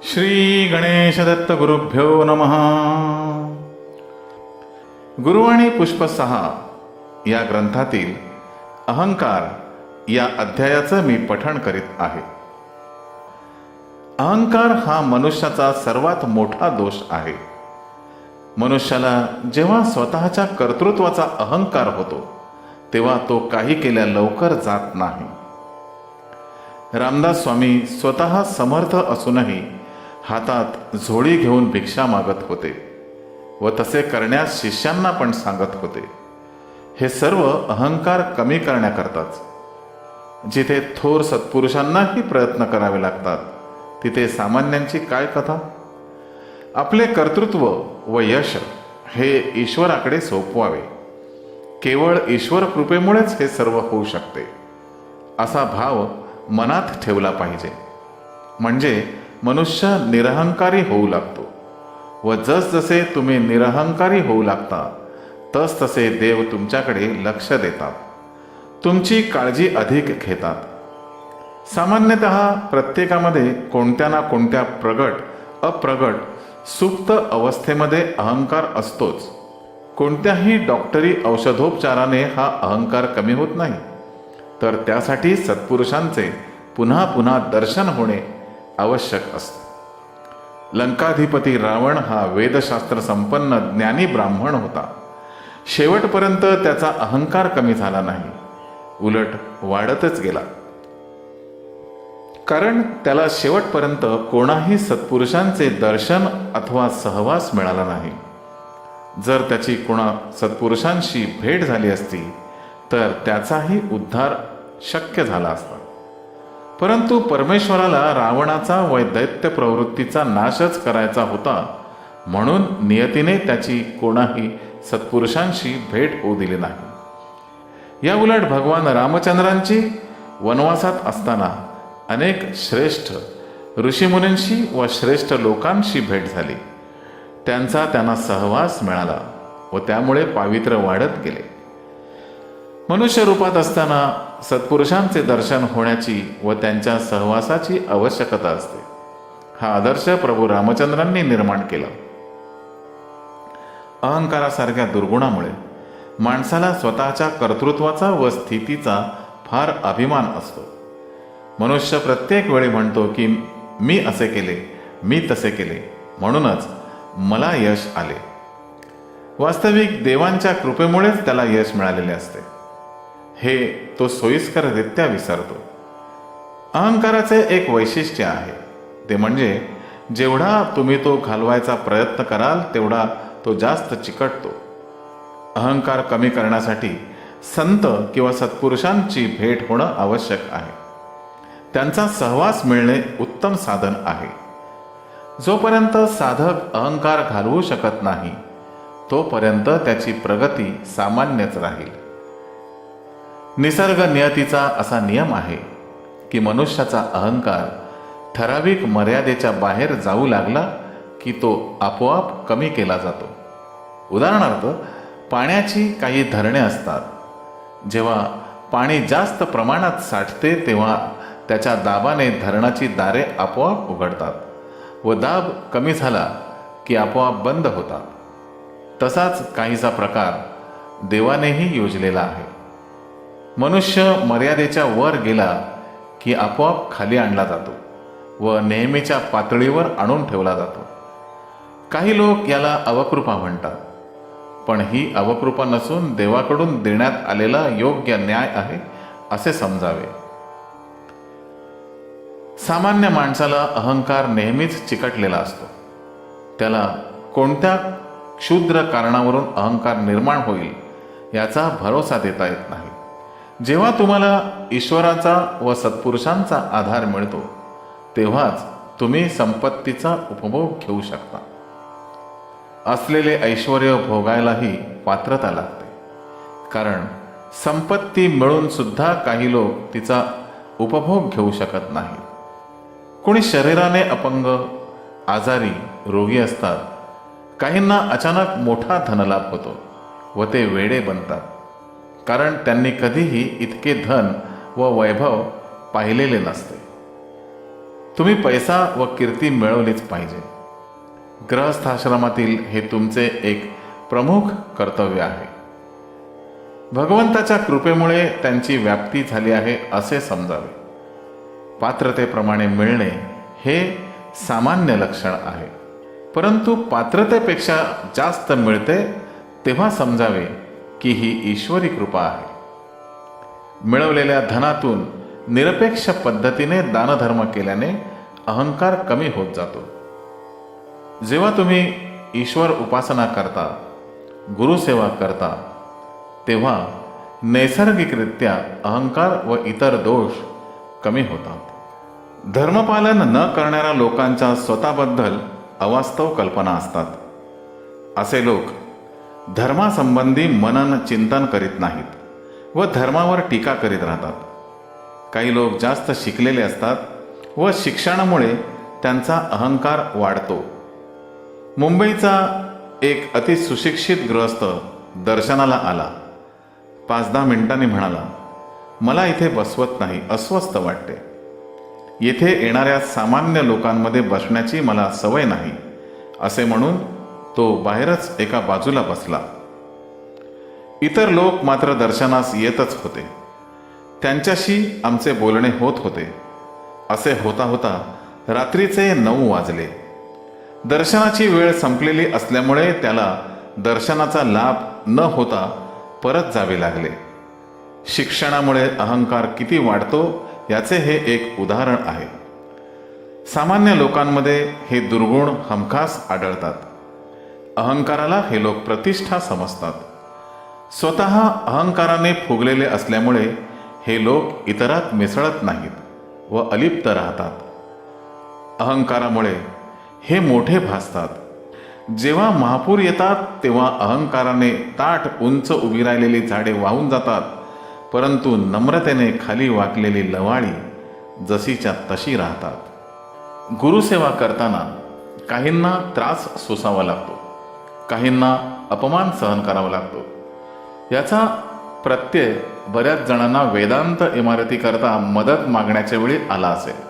श्री गणेश दत्त गुरुभ्यो नमः. गुरुवाणी पुष्प 6 या ग्रंथातील अहंकार या अध्यायाचं मी पठण करीत आहे. अहंकार हा मनुष्याचा सर्वात मोठा दोष आहे. मनुष्याला जेव्हा स्वतःच्या कर्तृत्वाचा अहंकार होतो तेव्हा तो काही केल्या लवकर जात नाही. रामदास स्वामी स्वतः समर्थ असूनही हातात झोळी घेऊन भिक्षा मागत होते व तसे करण्यास शिष्यांना पण सांगत होते. हे सर्व अहंकार कमी करण्याकरताच. जिथे थोर सत्पुरुषांनाही प्रयत्न करावे लागतात तिथे सामान्यांची काय कथा. आपले कर्तृत्व व यश हे ईश्वराकडे सोपवावे. केवळ ईश्वर कृपेमुळेच हे सर्व होऊ शकते असा भाव मनात ठेवला पाहिजे. म्हणजे मनुष्य निरहंकारी होऊ लागतो व जसजसे तुम्ही निरहंकारी होऊ लागता तसतसे देव तुमच्याकडे लक्ष देतात, तुमची काळजी अधिक घेतात. सामान्यतः प्रत्येकामध्ये कोणत्या ना कोणत्या प्रगट अप्रगट सुप्त अवस्थेमध्ये अहंकार असतोच. कोणत्याही डॉक्टरी औषधोपचाराने हा अहंकार कमी होत नाही, तर त्यासाठी सत्पुरुषांचे पुन्हा पुन्हा दर्शन होणे आवश्यक असते. लंकाधिपती रावण हा वेदशास्त्र संपन्न ज्ञानी ब्राह्मण होता. शेवटपर्यंत त्याचा अहंकार कमी झाला नाही, उलट वाढतच गेला. कारण त्याला शेवटपर्यंत कोणाही सत्पुरुषांचे दर्शन अथवा सहवास मिळाला नाही. जर त्याची कोणा सत्पुरुषांशी भेट झाली असती तर त्याचाही उद्धार शक्य झाला असता. परंतु परमेश्वराला रावणाचा व दैत्य प्रवृत्तीचा नाशच करायचा होता, म्हणून नियतीने त्याची कोणाही सत्पुरुषांशी भेट होऊ दिली नाही. या उलट भगवान रामचंद्रांची वनवासात असताना अनेक श्रेष्ठ ऋषीमुनींशी व श्रेष्ठ लोकांशी भेट झाली. त्यांचा त्यांना सहवास मिळाला व त्यामुळे पावित्र्य वाढत गेले. मनुष्य रूपात असताना सत्पुरुषांचे दर्शन होण्याची व त्यांच्या सहवासाची आवश्यकता असते. हा आदर्श प्रभू रामचंद्रांनी निर्माण केला. अहंकारासारख्या दुर्गुणामुळे माणसाला स्वतःच्या कर्तृत्वाचा व स्थितीचा फार अभिमान असतो. मनुष्य प्रत्येक वेळी म्हणतो की मी असे केले, मी तसे केले, म्हणूनच मला यश आले. वास्तविक देवांच्या कृपेमुळेच त्याला यश मिळालेले असते हे तो सोयीस्कररित्या विसरतो. अहंकाराचे एक वैशिष्ट्य आहे, ते म्हणजे जेवढा तुम्ही तो घालवायचा प्रयत्न कराल तेवढा तो जास्त चिकटतो. अहंकार कमी करण्यासाठी संत किंवा सत्पुरुषांची भेट होणं आवश्यक आहे. त्यांचा सहवास मिळणे उत्तम साधन आहे. जोपर्यंत साधक अहंकार घालवू शकत नाही तोपर्यंत त्याची प्रगती सामान्यच राहील. निसर्ग नियतीचा असा नियम आहे की मनुष्याचा अहंकार ठराविक मर्यादेच्या बाहेर जाऊ लागला की तो आपोआप कमी केला जातो. उदाहरणार्थ, पाण्याची काही धरणे असतात. जेव्हा पाणी जास्त प्रमाणात साठते तेव्हा त्याच्या दाबाने धरणाची दारे आपोआप उघडतात व दाब कमी झाला की आपोआप बंद होतात. तसाच काहीसा प्रकार देवानेही योजलेला आहे. मनुष्य मर्यादेच्या वर गेला की आपोआप खाली आणला जातो व नेहमीच्या पातळीवर आणून ठेवला जातो. काही लोक याला अवकृपा म्हणतात, पण ही अवकृपा नसून देवाकडून देण्यात आलेला योग्य न्याय आहे असे समजावे. सामान्य माणसाला अहंकार नेहमीच चिकटलेला असतो. त्याला कोणत्या क्षुद्र कारणावरून अहंकार निर्माण होईल याचा भरोसा देता येत नाही. जेव्हा तुम्हाला ईश्वराचा व सत्पुरुषांचा आधार मिळतो तेव्हाच तुम्ही संपत्तीचा उपभोग घेऊ शकता. असलेले ऐश्वर्य भोगायलाही पात्रता लागते. कारण संपत्ती मिळून सुद्धा काही लोक तिचा उपभोग घेऊ शकत नाही. कोणी शरीराने अपंग, आजारी, रोगी असतात. काहींना अचानक मोठा धनलाभ होतो व ते वेडे बनतात, कारण त्यांनी कधीही इतके धन व वैभव पाहिलेले नसते. तुम्ही पैसा व कीर्ती मिळवलीच पाहिजे. गृहस्थाश्रमातील हे तुमचे एक प्रमुख कर्तव्य आहे. भगवंताच्या कृपेमुळे त्यांची व्याप्ती झाली आहे असे समजावे. पात्रतेप्रमाणे मिळणे हे सामान्य लक्षण आहे, परंतु पात्रतेपेक्षा जास्त मिळते तेव्हा समजावे की ही ईश्वरी कृपा आहे. मिळवलेल्या धनातून निरपेक्ष पद्धतीने दानधर्म केल्याने अहंकार कमी होत जातो. जेव्हा तुम्ही ईश्वर उपासना करता, गुरुसेवा करता, तेव्हा नैसर्गिकरित्या अहंकार व इतर दोष कमी होतात. धर्मपालन न करणाऱ्या लोकांच्या स्वतःबद्दल अवास्तव कल्पना असतात. असे लोक धर्मासंबंधी मनन चिंतन करीत नाहीत व धर्मावर टीका करीत राहतात. काही लोक जास्त शिकलेले असतात व शिक्षणामुळे त्यांचा अहंकार वाढतो. मुंबईचा एक अतिसुशिक्षित गृहस्थ दर्शनाला आला. 5-10 मिनिटांनी म्हणाला, मला इथे बसवत नाही, अस्वस्थ वाटते. येथे येणाऱ्या सामान्य लोकांमध्ये बसण्याची मला सवय नाही, असे म्हणून तो बाहेरच एका बाजूला बसला. इतर लोक मात्र दर्शनास येतच होते. त्यांच्याशी आमचे बोलणे होत होते. असे होता होता रात्रीचे 9 वाजले. दर्शनाची वेळ संपलेली असल्यामुळे त्याला दर्शनाचा लाभ न होता परत जावे लागले. शिक्षणामुळे अहंकार किती वाढतो याचे हे एक उदाहरण आहे. सामान्य लोकांमध्ये हे दुर्गुण हमखास आढळतात. अहंकाराला हे लोक प्रतिष्ठा समजतात. स्वतः अहंकाराने फुगलेले असल्यामुळे हे लोक इतरात मिसळत नाहीत व अलिप्त राहतात. अहंकारामुळे हे मोठे भासतात. जेव्हा महापूर येतात तेव्हा अहंकाराने ताठ उंच उभी राहिलेली झाडे वाहून जातात, परंतु नम्रतेने खाली वाकलेली लवाळी जशीच्या तशी राहतात. गुरुसेवा करताना काहींना त्रास सोसावा लागतो, काहींना अपमान सहन करावा लागतो. याचा प्रत्यय बऱ्याच जणांना वेदांत इमारतीकरता मदत मागण्याच्या वेळी आला असेल.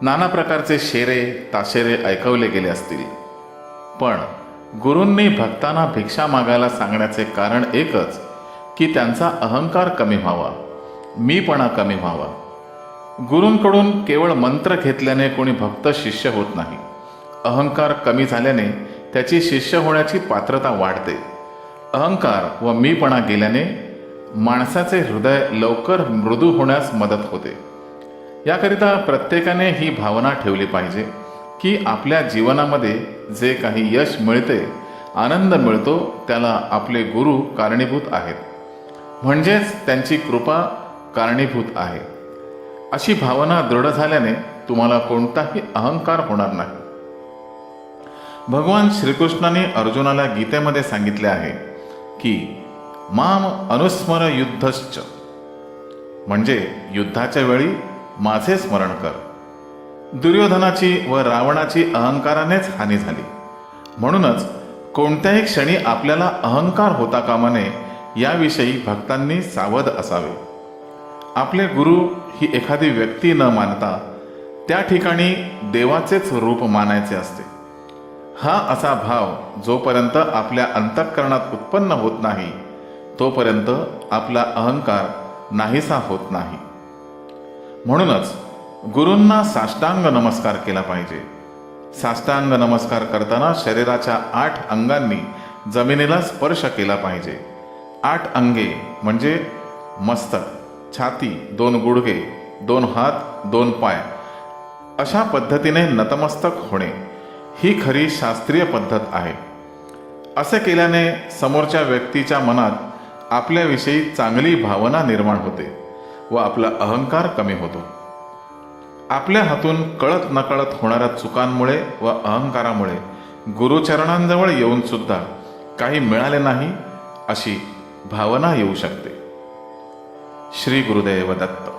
नाना प्रकारचे शेरे ताशेरे ऐकवले गेले असतील, पण गुरूंनी भक्तांना भिक्षा मागायला सांगण्याचे कारण एकच की त्यांचा अहंकार कमी व्हावा, मीपणा कमी व्हावा. गुरूंकडून केवळ मंत्र घेतल्याने कोणी भक्त शिष्य होत नाही. अहंकार कमी झाल्याने त्याची शिष्य होण्याची पात्रता वाढते. अहंकार व मीपणा गेल्याने माणसाचे हृदय लवकर मृदू होण्यास मदत होते. याकरिता प्रत्येकाने ही भावना ठेवली पाहिजे की आपल्या जीवनामध्ये जे काही यश मिळते, आनंद मिळतो, त्याला आपले गुरु कारणीभूत आहेत, म्हणजेच त्यांची कृपा कारणीभूत आहे. अशी भावना दृढ झाल्याने तुम्हाला कोणताही अहंकार होणार नाही. भगवान श्रीकृष्णाने अर्जुनाला गीतेमध्ये सांगितले आहे की माम अनुस्मर युद्धश्च, म्हणजे युद्धाच्या वेळी माझे स्मरण कर. दुर्योधनाची व रावणाची अहंकारानेच हानी झाली. म्हणूनच कोणत्याही क्षणी आपल्याला अहंकार होता कामा नये याविषयी भक्तांनी सावध असावे. आपले गुरु ही एखादी व्यक्ती न मानता त्या ठिकाणी देवाचेच रूप मानायचे असते. हा असा भाव जोपर्यंत आपल्या अंतःकरणात उत्पन्न होत नाही तोपर्यंत आपला अहंकार नाहीसा होत नाही. म्हणूनच गुरूंना साष्टांग नमस्कार केला पाहिजे. साष्टांग नमस्कार करताना शरीराच्या 8 अंगांनी जमिनीला स्पर्श केला पाहिजे. 8 अंगे म्हणजे मस्तक, छाती, 2 गुडघे, 2 हात, 2 पाय अशा पद्धतीने नतमस्तक होणे ही खरी शास्त्रीय पद्धत आहे. असे केल्याने समोरच्या व्यक्तीच्या मनात आपल्याविषयी चांगली भावना निर्माण होते व आपला अहंकार कमी होतो. आपल्या हातून कळत नकळत होणाऱ्या चुकांमुळे व अहंकारामुळे गुरुचरणांजवळ येऊन सुद्धा काही मिळाले नाही अशी भावना येऊ शकते. श्री गुरुदेव दत्त.